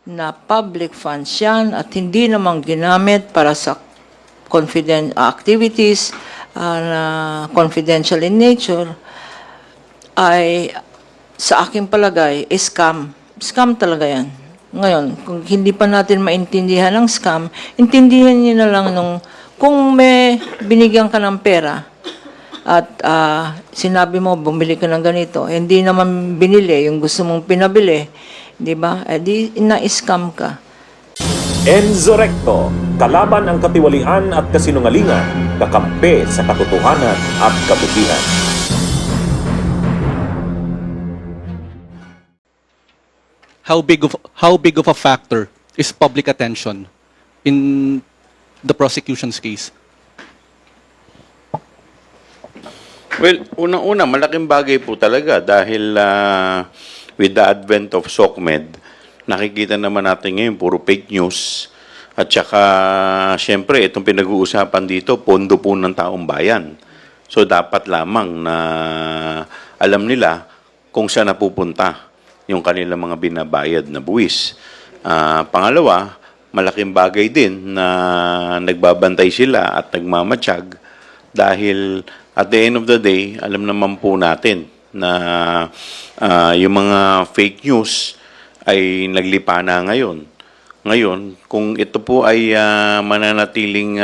na public funds yan at hindi naman ginamit para sa activities na confidential in nature, ay sa aking palagay, scam. Scam talaga yan. Ngayon, kung hindi pa natin maintindihan ang scam, intindihan niyo na lang kung may binigyan ka ng pera at sinabi mo, bumili ka ng ganito, hindi naman binili yung gusto mong pinabili, di ba? Di na-scam ka. Enzo Recto, kalaban ang katiwalian at kasinungalingan, kakampi sa katotohanan at kabutihan. How big of a factor is public attention in the prosecution's case? Well, unang-una, malaking bagay po talaga dahil with the advent of SOCMED, nakikita naman natin ngayon puro fake news at saka syempre itong pinag-uusapan dito, pondo po ng taong bayan. So dapat lamang na alam nila kung saan napupunta yung kanilang mga binabayad na buwis. Pangalawa, malaking bagay din na nagbabantay sila at nagmamatsyag dahil at the end of the day, alam naman po natin na yung mga fake news ay naglipa na ngayon. Ngayon, kung ito po ay mananatiling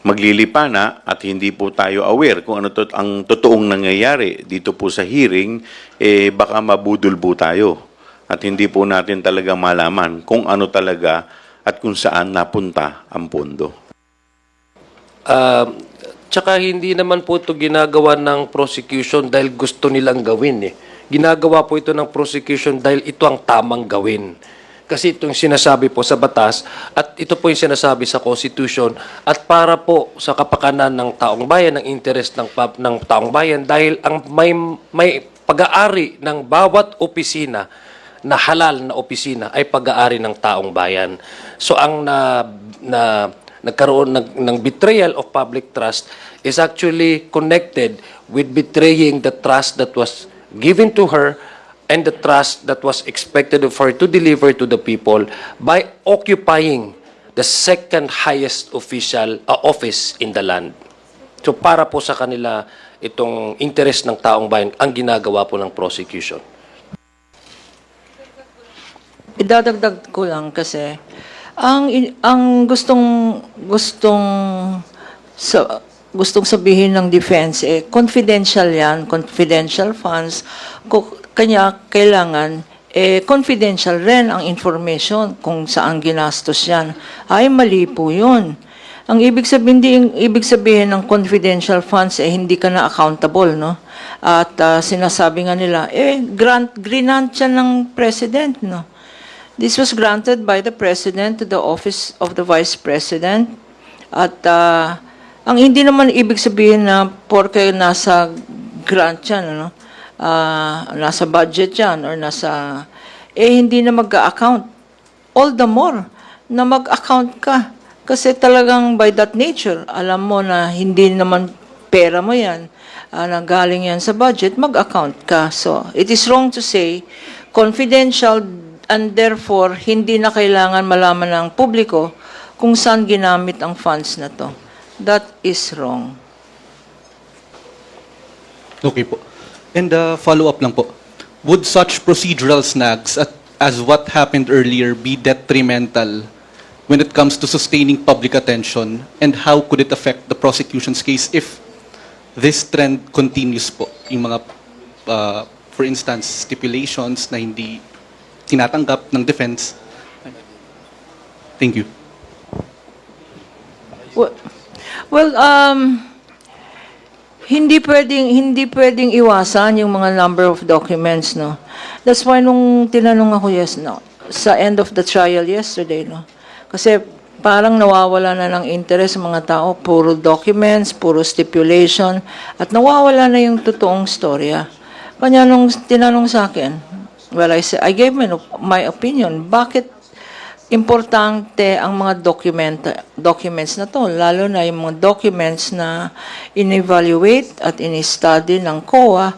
maglilipa na at hindi po tayo aware kung ano ang totoong nangyayari dito po sa hearing, baka mabudol po tayo. At hindi po natin talaga malaman kung ano talaga at kung saan napunta ang pondo. Tsaka hindi naman po ito ginagawa ng prosecution dahil gusto nilang gawin. Ginagawa po ito ng prosecution dahil ito ang tamang gawin. Kasi ito yung sinasabi po sa batas at ito po yung sinasabi sa Constitution at para po sa kapakanan ng taong bayan, ng interest ng taong bayan dahil ang may pag-aari ng bawat opisina na halal na opisina ay pag-aari ng taong bayan. So ang nagkaroon ng betrayal of public trust is actually connected with betraying the trust that was given to her and the trust that was expected of her to deliver to the people by occupying the second highest official office in the land. So para po sa kanila itong interest ng taong bayan ang ginagawa po ng prosecution. Idadagdag ko lang kasi ang gustong sabihin ng defense confidential yan, confidential funds, kanya kailangan confidential rin ang information kung saan ginastos yan. Ay mali po yun. Ang ibig sabihin ng confidential funds hindi ka na accountable, no? At sinasabi nga nila grant yan ng president, no? This was granted by the President to the Office of the Vice President. At ang hindi naman ibig sabihin na porke nasa grant yan, ano? Nasa budget yan, or nasa, hindi na mag-account. All the more na mag-account ka. Kasi talagang by that nature, alam mo na hindi naman pera mo yan, nanggaling yan sa budget, mag-account ka. So, it is wrong to say, confidential and therefore, hindi na kailangan malaman ng publiko kung saan ginamit ang funds na to. That is wrong. Okay po. And follow-up lang po. Would such procedural snags as what happened earlier be detrimental when it comes to sustaining public attention? And how could it affect the prosecution's case if this trend continues po? Yung mga, for instance, stipulations na hindi tinatanggap ng defense. Thank you. Well, hindi pwedeng iwasan yung mga number of documents, no. That's why nung tinanong ako sa end of the trial yesterday, no. Kasi parang nawawala na ng interest ng mga tao, puro documents, puro stipulation, at nawawala na yung totoong storya. Kanya nung tinanong sa akin, well, I gave my opinion. Bakit importante ang mga documents na to, lalo na yung mga documents na in-evaluate at in-study ng COA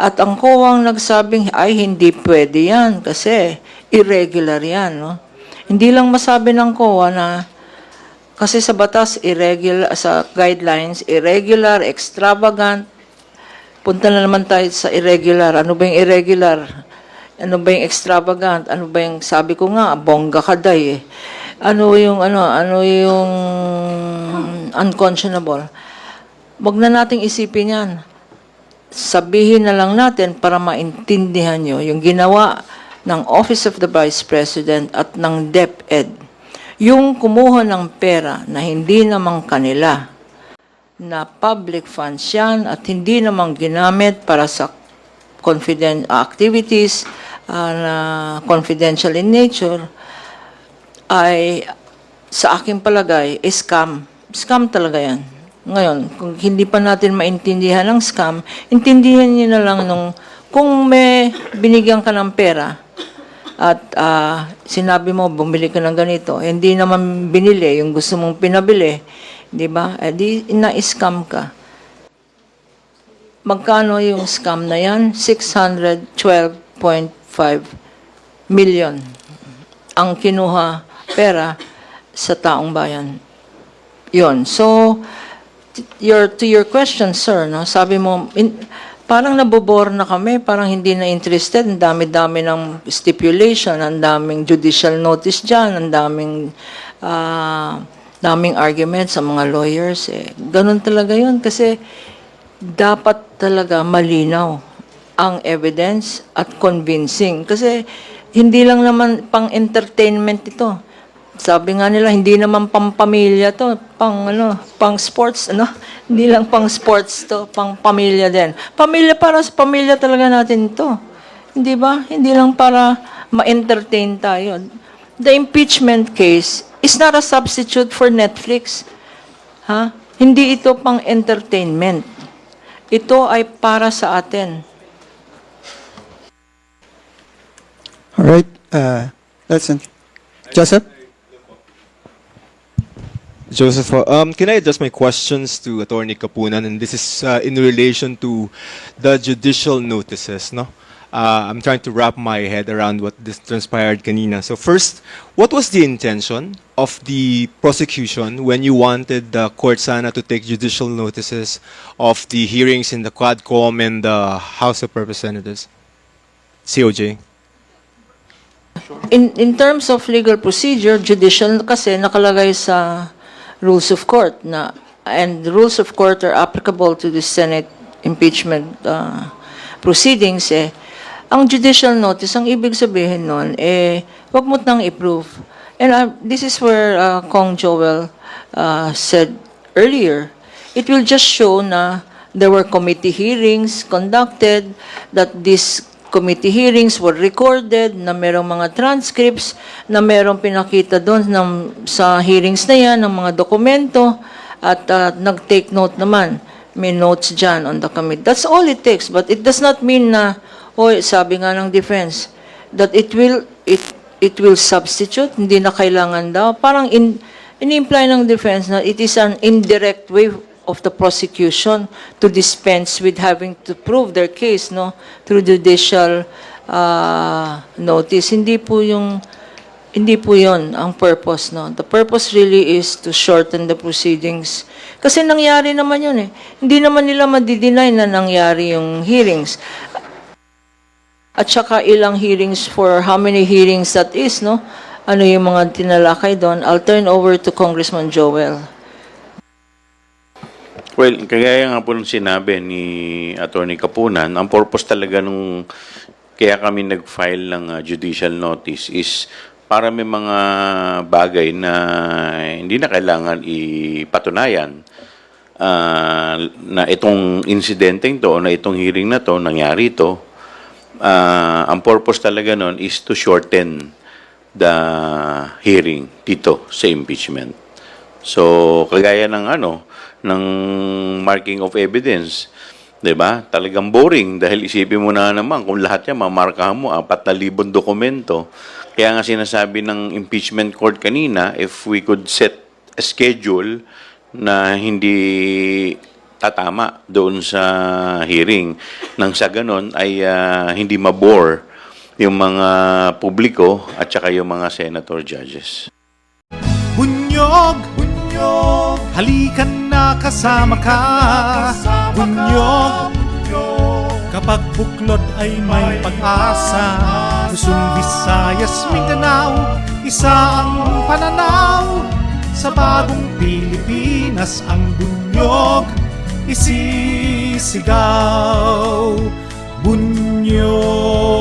At ang COA ang nagsabing, ay hindi pwede yan kasi irregular yan. No? Hindi lang masabi ng COA na kasi sa batas, irregular, sa guidelines, irregular, extravagant. Punta na naman tayo sa irregular. Ano ba yung irregular? Ano ba yung extravagant? Ano ba yung, sabi ko nga, bongga kaday eh. Ano yung unconscionable? Wag na nating isipin yan. Sabihin na lang natin para maintindihan nyo yung ginawa ng Office of the Vice President at ng DepEd. Yung kumuha ng pera na hindi naman kanila, na public funds yan at hindi naman ginamit para sa confident activities na confidential in nature, ay sa aking palagay, scam. Scam talaga yan. Ngayon, kung hindi pa natin maintindihan ang scam, intindihan niyo na lang kung may binigyan ka ng pera at sinabi mo, bumili ka ng ganito, hindi naman binili, yung gusto mong pinabili, di ba? Di na-scam ka. Magkano yung scam na yan? 612.5 million ang kinuha pera sa taong bayan. Yon. So, to your question, sir, no, sabi mo, parang nabobore na kami, parang hindi na interested, ang dami-dami ng stipulation, ang daming judicial notice dyan, ang daming arguments sa mga lawyers. Ganun talaga yun kasi dapat talaga malinaw ang evidence at convincing. Kasi hindi lang naman pang-entertainment ito. Sabi nga nila, hindi naman pang-pamilya to, pang-sports, Hindi lang pang-sports to, pang-pamilya din. Pamilya, para sa pamilya talaga natin ito. Hindi ba? Hindi lang para ma-entertain tayo. The impeachment case is not a substitute for Netflix. Ha? Hindi ito pang-entertainment. Ito ay para sa atin. All right. Joseph? Joseph, can I address my questions to Attorney Kapunan? And this is in relation to the judicial notices, no? I'm trying to wrap my head around what this transpired kanina. So first, what was the intention of the prosecution when you wanted the court sana to take judicial notices of the hearings in the Quadcom and the House of Representatives? COJ. In terms of legal procedure, judicial kasi nakalagay sa rules of court and the rules of court are applicable to the Senate impeachment proceedings. Ang judicial notice, ang ibig sabihin nun, wag mo nang i-prove. And this is where Kong Joel said earlier, it will just show na there were committee hearings conducted, that these committee hearings were recorded, na merong mga transcripts, na merong pinakita doon sa hearings na yan, ng mga dokumento, at nag-take note naman. May notes dyan on the committee. That's all it takes, but it does not mean na, sabi nga ng defense, that it will substitute, hindi na kailangan daw. Parang in-imply ng defense na it is an indirect way of the prosecution to dispense with having to prove their case, no, through judicial notice. Hindi po yun ang purpose, no. The purpose really is to shorten the proceedings. Kasi nangyari naman yun eh. Hindi naman nila madi-deny na nangyari yung hearings. At saka ilang hearings for how many hearings that is, no? Ano yung mga tinalakay doon? I'll turn over to Congressman Joel. Well, kagaya nga po nung sinabi ni Attorney Kapunan, ang purpose talaga kaya kami nag-file ng judicial notice is para may mga bagay na hindi na kailangan ipatunayan na itong insidente to, na itong hearing na to, nangyari ito. Ang purpose talaga nun is to shorten the hearing dito sa impeachment. So, kagaya ng ng marking of evidence, 'di ba? Talagang boring dahil isipin mo na naman kung lahat 'yan mamarkahan mo 4,000 dokumento. Kaya nga sinasabi ng impeachment court kanina, if we could set a schedule na hindi tatama doon sa hearing. Nang sa ganon ay hindi mabore yung mga publiko at saka yung mga senator judges. Bunyog, bunyog, halikan na kasama ka. Bunyog, kapag buklod ay may pag-asa. Luzon, Visayas, Mindanao, isa ang pananaw. Sa bagong Pilipinas ang bunyog isisigaw. Bunyog.